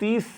30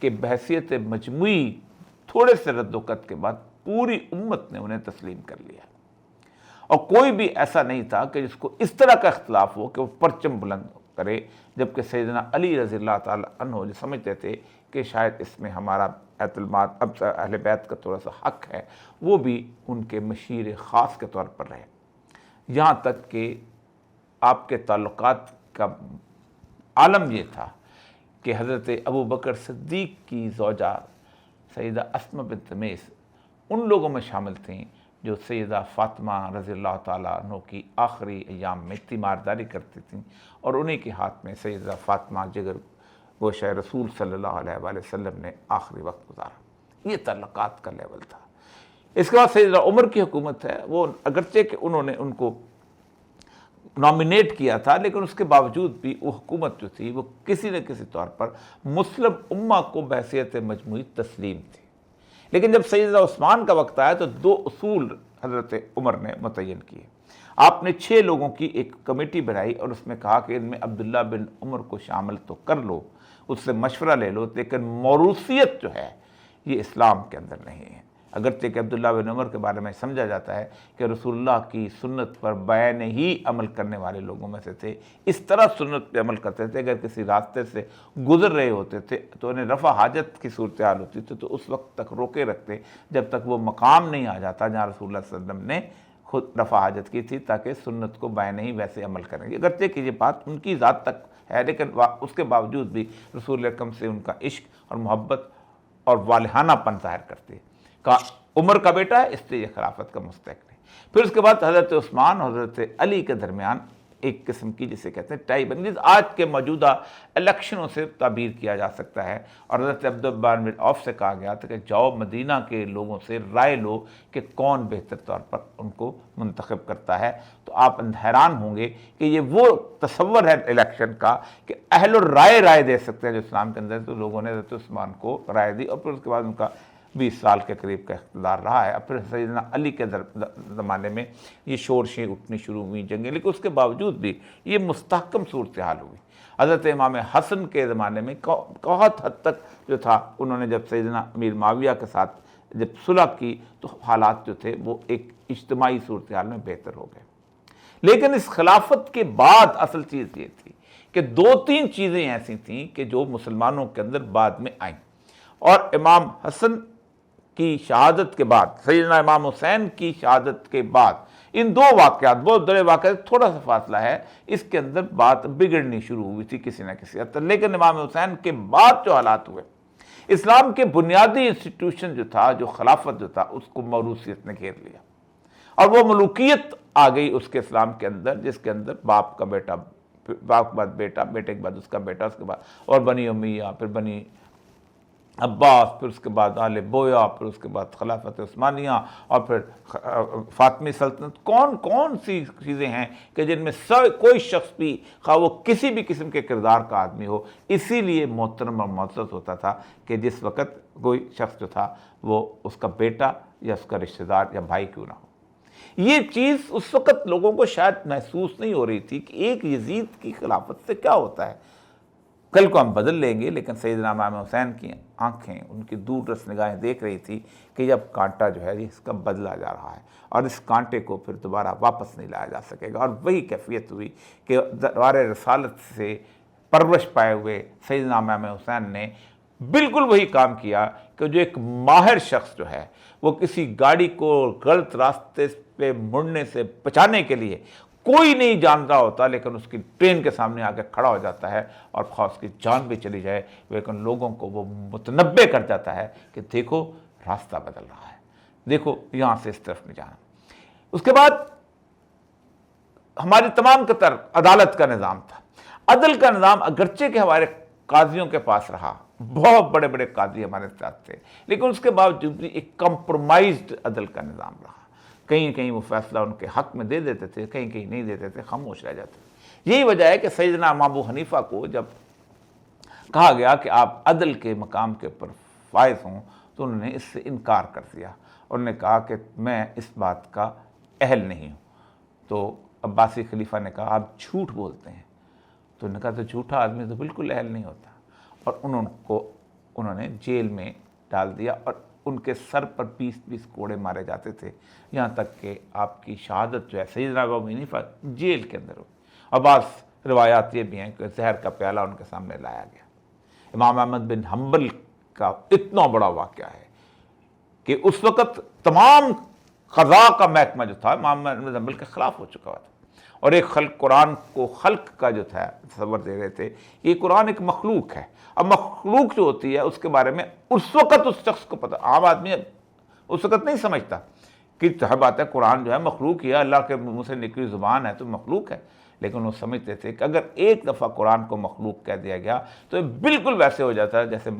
کہ بحیثیت مجموعی تھوڑے سے رد و قت کے بعد پوری امت نے انہیں تسلیم کر لیا، اور کوئی بھی ایسا نہیں تھا کہ جس کو اس طرح کا اختلاف ہو کہ وہ پرچم بلند کرے، جبکہ سیدنا علی رضی اللہ تعالی عنہ جو سمجھتے تھے کہ شاید اس میں ہمارا بیت المال اب اہل بیت کا تھوڑا سا حق ہے، وہ بھی ان کے مشیر خاص کے طور پر رہے، یہاں تک کہ آپ کے تعلقات کا عالم یہ تھا کہ حضرت ابو بکر صدیق کی زوجہ سیدہ اسماء بنت میس ان لوگوں میں شامل تھیں جو سیدہ فاطمہ رضی اللہ تعالیٰ عنہ کی آخری ایام میں تیمارداری کرتی تھیں، اور انہی کے ہاتھ میں سیدہ فاطمہ جگر گوشہ رسول صلی اللہ علیہ وآلہ وسلم نے آخری وقت گزارا۔ یہ تعلقات کا لیول تھا۔ اس کے بعد سیدنا عمر کی حکومت ہے، وہ اگرچہ کہ انہوں نے ان کو نامینیٹ کیا تھا، لیکن اس کے باوجود بھی وہ حکومت جو تھی وہ کسی نہ کسی طور پر مسلم امہ کو بحیثیت مجموعی تسلیم تھی۔ لیکن جب سیدنا عثمان کا وقت آیا تو 2 اصول حضرت عمر نے متعین کیے۔ آپ نے 6 لوگوں کی ایک کمیٹی بنائی اور اس میں کہا کہ ان میں عبداللہ بن عمر کو شامل تو کر لو، اس سے مشورہ لے لو، لیکن موروثیت جو ہے یہ اسلام کے اندر نہیں ہے۔ اگرچہ کہ عبداللہ بن عمر کے بارے میں سمجھا جاتا ہے کہ رسول اللہ کی سنت پر بیان ہی عمل کرنے والے لوگوں میں سے تھے، اس طرح سنت پہ عمل کرتے تھے، اگر کسی راستے سے گزر رہے ہوتے تھے تو انہیں رفع حاجت کی صورتحال ہوتی تھی تو اس وقت تک روکے رکھتے جب تک وہ مقام نہیں آ جاتا جہاں رسول اللہ صلی اللہ علیہ وسلم نے خود رفع حاجت کی تھی، تاکہ سنت کو بیان ہی ویسے عمل کریں گے۔ اگرچہ کہ یہ بات ان کی ذات تک ہے، لیکن اس کے باوجود بھی رسول اکرم سے ان کا عشق اور محبت اور والہانہ پن ظاہر کرتے کہ عمر کا بیٹا ہے اس لیے یہ خلافت کا مستحق نہیں۔ پھر اس کے بعد حضرت عثمان اور حضرت علی کے درمیان ایک قسم کی جسے کہتے ہیں ٹائی بن گئی، آج کے موجودہ الیکشنوں سے تعبیر کیا جا سکتا ہے، اور حضرت عبدالرحمن بن عوف سے کہا گیا تھا کہ جاؤ مدینہ کے لوگوں سے رائے لو کہ کون بہتر طور پر ان کو منتخب کرتا ہے۔ تو آپ حیران ہوں گے کہ یہ وہ تصور ہے الیکشن کا کہ اہل الرائے رائے دے سکتے ہیں جو اسلام کے اندر، تو لوگوں نے حضرت عثمان کو رائے دی، اور پھر اس کے بعد ان کا 20 سال کے قریب کا اقتدار رہا ہے۔ اب پھر سیدنا علی کے زمانے میں یہ شورشیں اٹھنی شروع ہوئی جنگیں، لیکن اس کے باوجود بھی یہ مستحکم صورتحال ہوئی۔ حضرت امام حسن کے زمانے میں بہت حد تک جو تھا، انہوں نے جب سیدنا امیر معاویہ کے ساتھ جب صلح کی تو حالات جو تھے وہ ایک اجتماعی صورتحال میں بہتر ہو گئے۔ لیکن اس خلافت کے بعد اصل چیز یہ تھی کہ 2-3 چیزیں ایسی تھیں کہ جو مسلمانوں کے اندر بعد میں آئیں، اور امام حسن کی شہادت کے بعد، سیدنا امام حسین کی شہادت کے بعد، ان 2 واقعات، بہت بڑے واقعات، تھوڑا سا فاصلہ ہے، اس کے اندر بات بگڑنی شروع ہوئی تھی کسی نہ کسی حد تک۔ لیکن امام حسین کے بعد جو حالات ہوئے، اسلام کے بنیادی انسٹیٹیوشن جو تھا، جو خلافت جو تھا، اس کو موروثیت نے گھیر لیا، اور وہ ملوکیت آ گئی اس کے اسلام کے اندر، جس کے اندر باپ کا بیٹا، باپ کے بعد بیٹا، بیٹے کے بعد اس کا بیٹا، اس کے بعد اور بنی امیہ، پھر بنی عباس، پھر اس کے بعد آل بویا، پھر اس کے بعد خلافت عثمانیہ، اور پھر فاطمی سلطنت۔ کون سی چیزیں ہیں کہ جن میں کوئی شخص بھی، خواہ وہ کسی بھی قسم کے کردار کا آدمی ہو، اسی لیے محترم اور معزز ہوتا تھا کہ جس وقت کوئی شخص جو تھا وہ اس کا بیٹا یا اس کا رشتہ دار یا بھائی کیوں نہ ہو۔ یہ چیز اس وقت لوگوں کو شاید محسوس نہیں ہو رہی تھی کہ ایک یزید کی خلافت سے کیا ہوتا ہے، کل کو ہم بدل لیں گے، لیکن سیدنا امام حسین کی آنکھیں، ان کی دور رس نگاہیں دیکھ رہی تھی کہ جب کانٹا جو ہے اس کا بدلا جا رہا ہے، اور اس کانٹے کو پھر دوبارہ واپس نہیں لایا جا سکے گا۔ اور وہی کیفیت ہوئی کہ دربار رسالت سے پرورش پائے ہوئے سیدنا امام حسین نے بالکل وہی کام کیا کہ جو ایک ماہر شخص جو ہے وہ کسی گاڑی کو غلط راستے پہ مڑنے سے بچانے کے لیے کوئی نہیں جان رہا ہوتا، لیکن اس کی ٹرین کے سامنے آ کے کھڑا ہو جاتا ہے، اور خواہ اس کی جان بھی چلی جائے، لیکن لوگوں کو وہ متنبع کر جاتا ہے کہ دیکھو راستہ بدل رہا ہے، دیکھو یہاں سے اس طرف نہیں جانا۔ اس کے بعد ہماری تمام کا تر عدالت کا نظام تھا۔ عدل کا نظام اگرچہ کہ ہمارے قاضیوں کے پاس رہا، بہت بڑے بڑے قاضی ہمارے ساتھ تھے، لیکن اس کے باوجود بھی ایک کمپرومائزڈ عدل کا نظام رہا۔ کہیں کہیں وہ فیصلہ ان کے حق میں دے دیتے تھے، کہیں کہیں نہیں دیتے تھے، خاموش رہ جاتے تھے۔ یہی وجہ ہے کہ سیدنا امام ابو حنیفہ کو جب کہا گیا کہ آپ عدل کے مقام کے اوپر فائز ہوں تو انہوں نے اس سے انکار کر دیا، انہوں نے کہا کہ میں اس بات کا اہل نہیں ہوں۔ تو عباسی خلیفہ نے کہا آپ جھوٹ بولتے ہیں، تو انہوں نے کہا تو جھوٹا آدمی تو بالکل اہل نہیں ہوتا، اور انہوں کو انہوں نے جیل میں ڈال دیا اور ان کے سر پر 20 کوڑے مارے جاتے تھے، یہاں تک کہ آپ کی شہادت جو ہے سیدنا ابو حنیفہ جیل کے اندر ہوئی۔ اور بعض روایات یہ بھی ہیں کہ زہر کا پیالہ ان کے سامنے لایا گیا۔ امام احمد بن حنبل کا اتنا بڑا واقعہ ہے کہ اس وقت تمام قضاء کا محکمہ جو تھا امام احمد بن حنبل کے خلاف ہو چکا تھا، اور ایک قرآن کو خلق کا جو تھا تصور دے رہے تھے، یہ قرآن ایک مخلوق ہے۔ اب مخلوق جو ہوتی ہے اس کے بارے میں اس وقت اس شخص کو پتہ، عام آدمی اس وقت نہیں سمجھتا کہ بات ہے قرآن جو ہے مخلوق ہی ہے، اللہ کے منہ سے نکلی زبان ہے تو مخلوق ہے، لیکن وہ سمجھتے تھے کہ اگر ایک دفعہ قرآن کو مخلوق کہہ دیا گیا تو یہ بالکل ویسے ہو جاتا ہے جیسے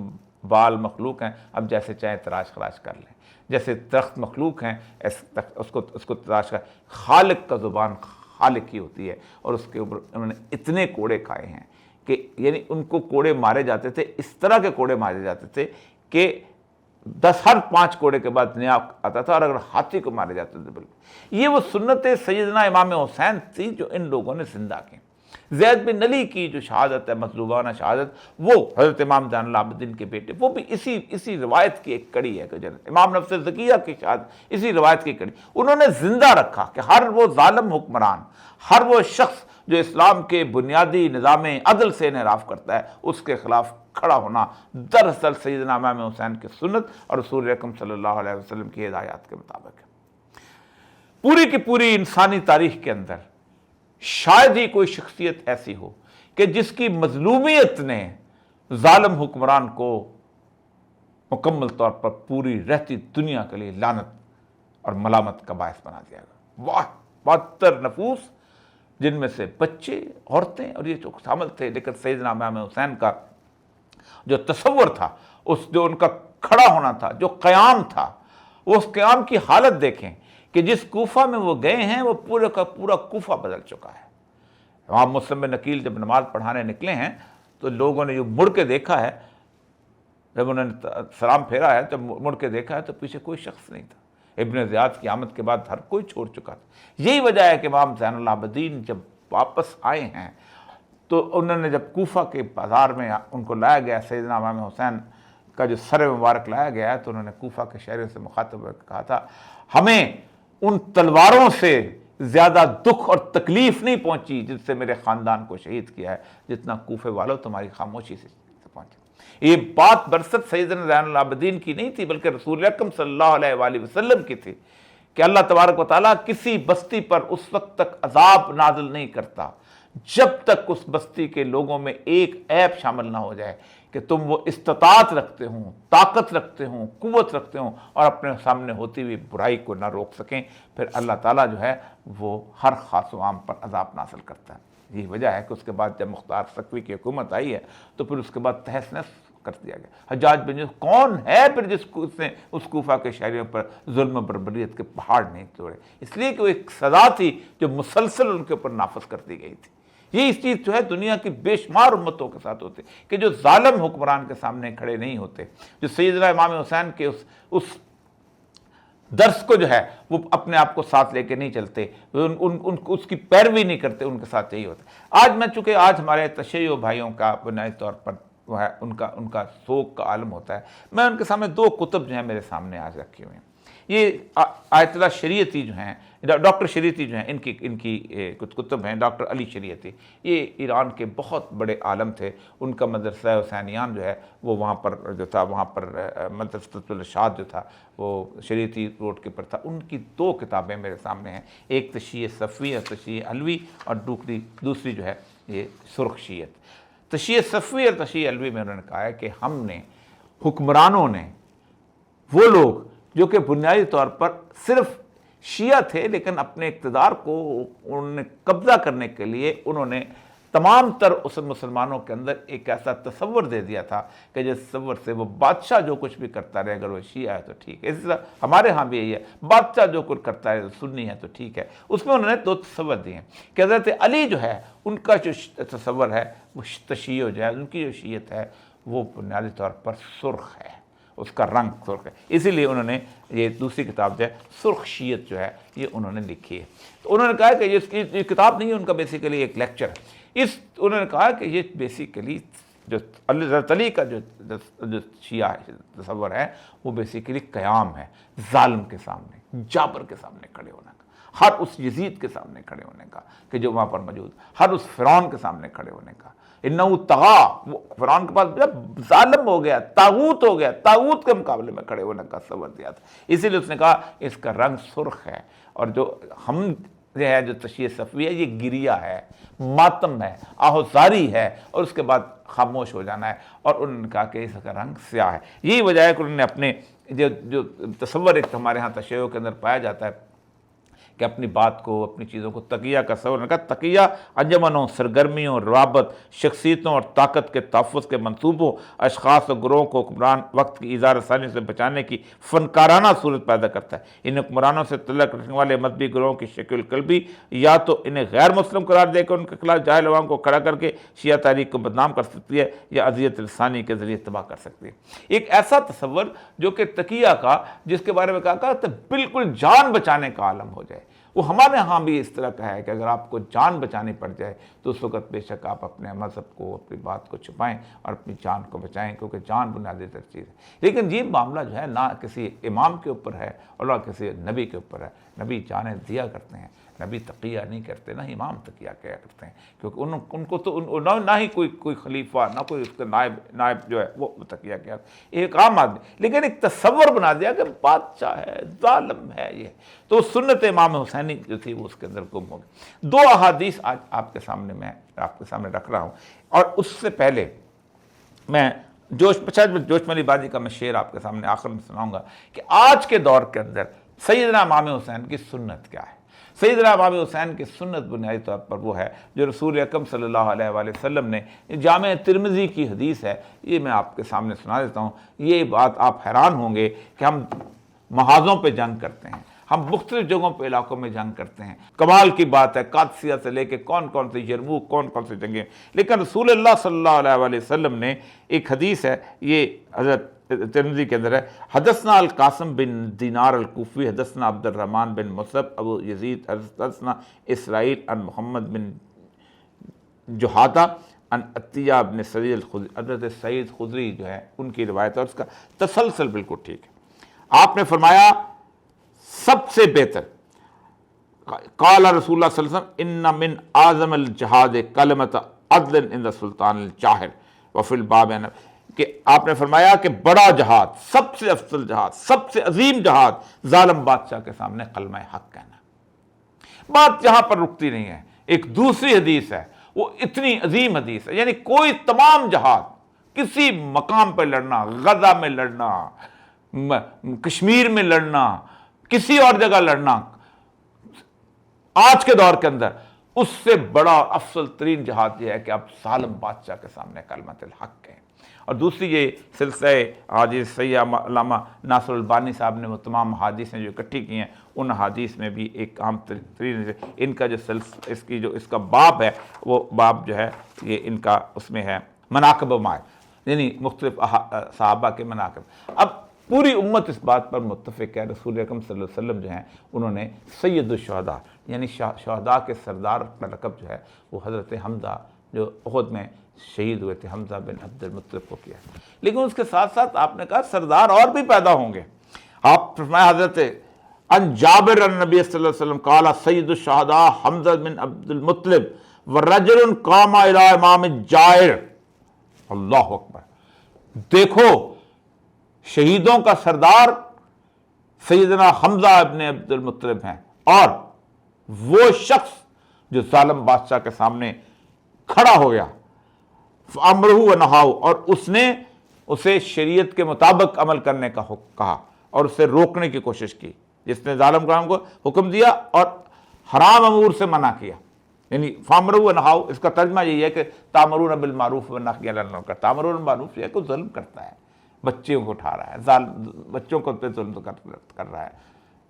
بال مخلوق ہیں، اب جیسے چاہیں تراش خراش کر لیں، جیسے درخت مخلوق ہیں اس کو تراش کر، خالق کا زبان خالق ہی ہوتی ہے۔ اور اس کے اوپر انہوں نے اتنے کوڑے کھائے ہیں کہ یعنی ان کو کوڑے مارے جاتے تھے، اس طرح کے کوڑے مارے جاتے تھے کہ ہر 5 کوڑے کے بعد نیا آتا تھا، اور اگر ہاتھی کو مارے جاتے تھے بالکل۔ یہ وہ سنت سیدنا امام حسین تھی جو ان لوگوں نے زندہ کی۔ زید بن علی کی جو شہادت ہے، مظلومانہ شہادت، وہ حضرت امام زین العابدین کے بیٹے، وہ بھی اسی روایت کی ایک کڑی ہے کہ امام نفس زکیہ کی شہادت اسی روایت کی کڑی۔ انہوں نے زندہ رکھا کہ ہر وہ ظالم حکمران، ہر وہ شخص جو اسلام کے بنیادی نظام عدل سے انحراف کرتا ہے، اس کے خلاف کھڑا ہونا دراصل سیدنا امام حسین کی سنت اور رسول اکرم صلی اللہ علیہ وسلم کی ہدایات کے مطابق ہے۔ پوری کی پوری انسانی تاریخ کے اندر شاید ہی کوئی شخصیت ایسی ہو کہ جس کی مظلومیت نے ظالم حکمران کو مکمل طور پر پوری رہتی دنیا کے لیے لعنت اور ملامت کا باعث بنا دیا گیا۔ 72 نفوس، جن میں سے بچے، عورتیں اور یہ جو شامل تھے، لیکن سیدنا امام حسین کا جو تصور تھا، جو ان کا کھڑا ہونا تھا، جو قیام تھا، وہ اس قیام کی حالت دیکھیں کہ جس کوفہ میں وہ گئے ہیں وہ پورا کا پورا کوفہ بدل چکا ہے۔ امام مسلم بن عقیل جب نماز پڑھانے نکلے ہیں تو لوگوں نے جو مڑ کے دیکھا ہے، جب انہوں نے سلام پھیرا ہے، جب مڑ کے دیکھا ہے تو پیچھے کوئی شخص نہیں تھا۔ ابن زیاد کی آمد کے بعد ہر کوئی چھوڑ چکا تھا۔ یہی وجہ ہے کہ امام زین العابدین جب واپس آئے ہیں تو انہوں نے جب کوفہ کے بازار میں ان کو لایا گیا، سیدنا امام حسین کا جو سر مبارک لایا گیا ہے، تو انہوں نے کوفہ کے شہریوں سے مخاطب ہو کے کہا تھا، ہمیں ان تلواروں سے زیادہ دکھ اور تکلیف نہیں پہنچی جس سے میرے خاندان کو شہید کیا ہے، جتنا کوفے والوں تمہاری خاموشی سے پہنچی۔ یہ بات برست سیدنا زین العابدین کی نہیں تھی، بلکہ رسول اکرم صلی اللہ علیہ وآلہ وسلم کی تھی کہ اللہ تبارک و تعالیٰ کسی بستی پر اس وقت تک عذاب نازل نہیں کرتا جب تک اس بستی کے لوگوں میں ایک عیب شامل نہ ہو جائے کہ تم وہ استطاعت رکھتے ہوں، طاقت رکھتے ہوں، قوت رکھتے ہوں اور اپنے سامنے ہوتی ہوئی برائی کو نہ روک سکیں، پھر اللہ تعالیٰ جو ہے وہ ہر خاص و عام پر عذاب نازل کرتا ہے۔ یہی وجہ ہے کہ اس کے بعد جب مختار سکوی کی حکومت آئی ہے تو پھر اس کے بعد تہس نہس کر دیا گیا۔ حجاج بن یوسف کون ہے پھر جس کو اس نے اس کوفہ کے شہریوں پر ظلم و بربریت کے پہاڑ نہیں توڑے؟ اس لیے کہ وہ ایک سزا تھی جو مسلسل ان کے اوپر نافذ کر دی گئی تھی۔ یہ چیز جو ہے دنیا کی بے شمار امتوں کے ساتھ ہوتے کہ جو ظالم حکمران کے سامنے کھڑے نہیں ہوتے، جو سیدنا امام حسین کے اس درس کو جو ہے وہ اپنے آپ کو ساتھ لے کے نہیں چلتے، اس کی پیروی نہیں کرتے، ان کے ساتھ یہی ہوتا ہے۔ آج میں چونکہ آج ہمارے تشیع بھائیوں کا بنیادی طور پر وہ ہے ان کا سوگ کا عالم ہوتا ہے، میں ان کے سامنے 2 کتب جو ہیں میرے سامنے آج رکھی ہوئے ہیں۔ یہ آیت اللہ شریعتی جو ہیں، ڈاکٹر شریعتی جو ہیں، ان کی کچھ کتب ہیں۔ ڈاکٹر علی شریعتی یہ ایران کے بہت بڑے عالم تھے، ان کا مدرسہ حسینیان جو ہے وہ وہاں پر جو تھا، وہاں پر مدرسۃ الارشاد جو تھا وہ شریعتی روڈ کے پر تھا۔ ان کی 2 کتابیں میرے سامنے ہیں، ایک تشیع صفوی اور تشیع علوی، اور دوسری جو ہے یہ سرخ شیعت۔ تشیع صفوی اور تشیع علوی میں انہوں نے کہا ہے کہ ہم نے، حکمرانوں نے، وہ لوگ جو کہ بنیادی طور پر صرف شیعہ تھے لیکن اپنے اقتدار کو انہوں نے قبضہ کرنے کے لیے انہوں نے تمام تر اس مسلمانوں کے اندر ایک ایسا تصور دے دیا تھا کہ جس تصور سے وہ بادشاہ جو کچھ بھی کرتا رہے، اگر وہ شیعہ ہے تو ٹھیک ہے۔ اسی طرح ہمارے ہاں بھی یہی ہے، بادشاہ جو کچھ کرتا ہے سنی ہے تو ٹھیک ہے۔ اس میں انہوں نے 2 تصور دیے ہیں کہ حضرت علی جو ہے ان کا جو تصور ہے وہ تشیع جو ہے، ان کی جو شیعت ہے وہ بنیادی طور پر سرخ ہے، اس کا رنگ سرخ ہے، اسی لیے انہوں نے یہ دوسری کتاب جو ہے سرخ شیعت جو ہے یہ انہوں نے لکھی ہے۔ تو انہوں نے کہا کہ یہ کتاب نہیں ہے، ان کا بیسیکلی ایک لیکچر ہے۔ انہوں نے کہا کہ یہ بیسیکلی جو حضرت علی کا جو شیعہ تصور ہے وہ بیسیکلی قیام ہے، ظالم کے سامنے، جابر کے سامنے کھڑے ہونے کا، ہر اس یزید کے سامنے کھڑے ہونے کا کہ جو وہاں پر موجود، ہر اس فرعون کے سامنے کھڑے ہونے کا۔ انہو طغیٰ، وہ فرعون کے پاس ظالم ہو گیا، طاغوت ہو گیا، طاغوت کے مقابلے میں کھڑے ہونے کا تصور دیا تھا۔ اسی لیے اس نے کہا اس کا رنگ سرخ ہے، اور جو ہم یہ ہے جو تشیع صفوی ہے یہ گریہ ہے، ماتم ہے، آہوزاری ہے، اور اس کے بعد خاموش ہو جانا ہے، اور انہوں نے کہا کہ اس کا رنگ سیاہ ہے۔ یہی وجہ ہے کہ انہوں نے اپنے جو تصور ایک ہمارے ہاں تشیع کے اندر پایا جاتا ہے کہ اپنی بات کو، اپنی چیزوں کو تقیہ کا تصور نے کہا تقیہ انجمنوں، سرگرمیوں، روابط، شخصیتوں اور طاقت کے تحفظ کے منصوبوں، اشخاص اور گروہوں کو حکمران وقت کی اظہار ثانی سے بچانے کی فنکارانہ صورت پیدا کرتا ہے۔ ان حکمرانوں سے تعلق رکھنے والے مذہبی گروہوں کی شکل قلبی یا تو انہیں غیر مسلم قرار دے کر ان کے خلاف جاہل عوام کو کھڑا کر کے شیعہ تاریخ کو بدنام کر سکتی ہے، یا اذیت لسانی کے ذریعے تباہ کر سکتی ہے۔ ایک ایسا تصور جو کہ تقیہ کا، جس کے بارے میں کہا کہ بالکل جان بچانے کا عالم ہو جائے، وہ ہمارے ہاں بھی اس طرح کا ہے کہ اگر آپ کو جان بچانی پڑ جائے تو اس وقت بے شک آپ اپنے مذہب کو، اپنی بات کو چھپائیں اور اپنی جان کو بچائیں، کیونکہ جان بنیادی تر چیز ہے۔ لیکن یہ معاملہ جو ہے نہ کسی امام کے اوپر ہے اور نہ کسی نبی کے اوپر ہے۔ نبی جانیں دیا کرتے ہیں، نبی تقیہ نہیں کرتے، نہ امام تقیہ کیا کرتے ہیں، کیونکہ ان کو تو نہ ہی کوئی خلیفہ، نہ کوئی اس کا نائب جو ہے وہ تقیہ کیا، ایک عام آدمی، لیکن ایک تصور بنا دیا کہ بادشاہ ہے، ظالم ہے یہ۔ تو سنت امام حسینی جو تھی وہ اس کے اندر گم ہو گئی۔ دو احادیث آج آپ کے سامنے رکھ رہا ہوں، اور اس سے پہلے میں جوش ملی بازی کا میں شعر آپ کے سامنے آخر میں سناؤں گا کہ آج کے دور کے اندر سیدنا امام حسین کی سنت کیا ہے۔ سیدنا امام حسین کی سنت بنیادی طور پر وہ ہے جو رسول اکرم صلی اللہ علیہ وآلہ وسلم نے، جامع ترمذی کی حدیث ہے، یہ میں آپ کے سامنے سنا دیتا ہوں۔ یہ بات آپ حیران ہوں گے کہ ہم محاذوں پہ جنگ کرتے ہیں، ہم مختلف جگہوں پہ علاقوں میں جنگ کرتے ہیں، کمال کی بات ہے، قادسیہ سے لے کے کون سے یرموک، کون سی جنگیں، لیکن رسول اللہ صلی اللہ علیہ وآلہ وسلم نے ایک حدیث ہے، یہ حضرت ترمذی کے اندر ہے، حدثنا القاسم بن دینار الکوفی حدثنا عبد الرحمن بن مصعب ابو یزید حدثنا اسرائیل عن محمد بن جحادہ عن عطیہ بن سعید الخدری، حضرت سعید خدری جو ہے ان کی روایت ہے، اور اس کا تسلسل بالکل ٹھیک ہے۔ آپ نے فرمایا سب سے بہتر، قال رسول اللہ صلی اللہ علیہ وسلم ان من اعظم الجہاد کلمۃ عدل عند سلطان الجاہر وفی الباب، کہ آپ نے فرمایا کہ بڑا جہاد، سب سے افضل جہاد، سب سے عظیم جہاد ظالم بادشاہ کے سامنے کلمہ حق کہنا۔ بات یہاں پر رکتی نہیں ہے، ایک دوسری حدیث ہے، وہ اتنی عظیم حدیث ہے، یعنی کوئی تمام جہاد، کسی مقام پہ لڑنا، غزہ میں لڑنا، کشمیر میں لڑنا، کسی اور جگہ لڑنا، آج کے دور کے اندر اس سے بڑا اور افضل ترین جہاد یہ ہے کہ آپ ظالم بادشاہ کے سامنے کلمۃ الحق کہیں۔ اور دوسری یہ سلسلہ حدیث سید علامہ ناصر البانی صاحب نے وہ تمام حدیثیں جو اکٹھی کی ہیں، ان حدیث میں بھی ایک عام ترین ان کا جو اس کا باب ہے، وہ باب جو ہے یہ ان کا اس میں ہے مناقب مائے، یعنی مختلف صحابہ کے مناقب۔ اب پوری امت اس بات پر متفق ہے، رسول اکرم صلی اللہ علیہ وسلم جو ہیں انہوں نے سید الشہداء یعنی شہداء کے سردار کا لقب جو ہے وہ حضرت حمزہ جو احد میں شہید ہوئے تھے، حمزہ بن عبد المطلب کو کیا، لیکن اس کے ساتھ ساتھ آپ نے کہا سردار اور بھی پیدا ہوں گے۔ آپ فرمایا حضرت ان جابر النبی صلی اللہ علیہ وسلم قال سید الشہداء حمزہ بن عبد المطلب ورجل قام الی امام الجائر، اللہ اکبر، دیکھو شہیدوں کا سردار سیدنا حمزہ ابن عبد المطلب ہیں، اور وہ شخص جو ظالم بادشاہ کے سامنے کھڑا ہو گیا، فَأَمْرُهُ وَنَهَاهُ، اور اس نے اسے شریعت کے مطابق عمل کرنے کا کہا اور اسے روکنے کی کوشش کی، جس نے ظالم کام کو حکم دیا اور حرام امور سے منع کیا، یعنی فَأَمْرُهُ وَنَهَاهُ، اس کا ترجمہ یہی ہے کہ تَأْمُرُونَ بِالْمَعْرُوفِ وَتَنْهَوْنَ عَنِ الْمُنكَرِ۔ تَأْمُرُونَ بِالْمَعْرُوفِ یہ کہ ظلم کرتا ہے، بچیوں کو اٹھا رہا ہے، بچوں کو پہ ظلم کر رہا ہے،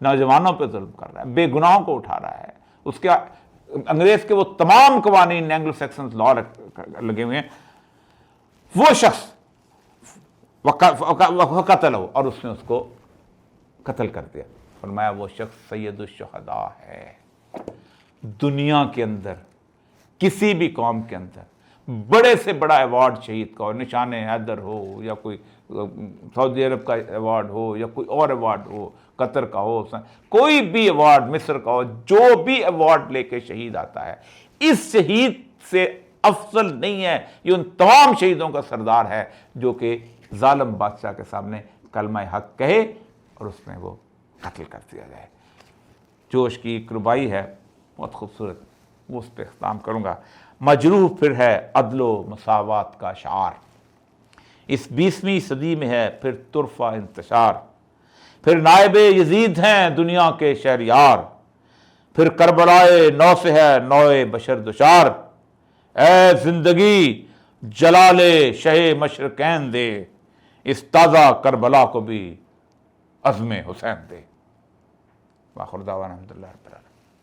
نوجوانوں پہ ظلم کر رہا ہے، بے گناہوں کو اٹھا رہا ہے، اس کے انگریز کے وہ تمام قوانین اینگلو سیکسنز لا لگے ہوئے ہیں، وہ شخص قتل ہو اور اس نے اس کو قتل کر دیا۔ فرمایا وہ شخص سید الشہداء ہے۔ دنیا کے اندر کسی بھی قوم کے اندر بڑے سے بڑا ایوارڈ شہید کا ہو، نشان حیدر ہو یا کوئی سعودی عرب کا ایوارڈ ہو یا کوئی اور ایوارڈ ہو، قطر کا ہو، کوئی بھی ایوارڈ، مصر کا ہو، جو بھی ایوارڈ لے کے شہید آتا ہے، اس شہید سے افضل نہیں ہے، یہ ان تمام شہیدوں کا سردار ہے جو کہ ظالم بادشاہ کے سامنے کلمہ حق کہے اور اس میں وہ قتل کر دیا جائے۔ جوش کی ایک ربائی ہے بہت خوبصورت، وہ اس پہ اختتام کروں گا۔ مجروح پھر ہے عدل و مساوات کا شعار، اس 20ویں صدی میں ہے پھر طرفہ انتشار، پھر نائب یزید ہیں دنیا کے شہریار، پھر کربلائے نو سے ہے نوئے بشر دشار، اے زندگی جلال شہ مشرقین دے، اس تازہ کربلا کو بھی عزم حسین دے۔ وآخر دعوانا الحمدللہ رب العالمین۔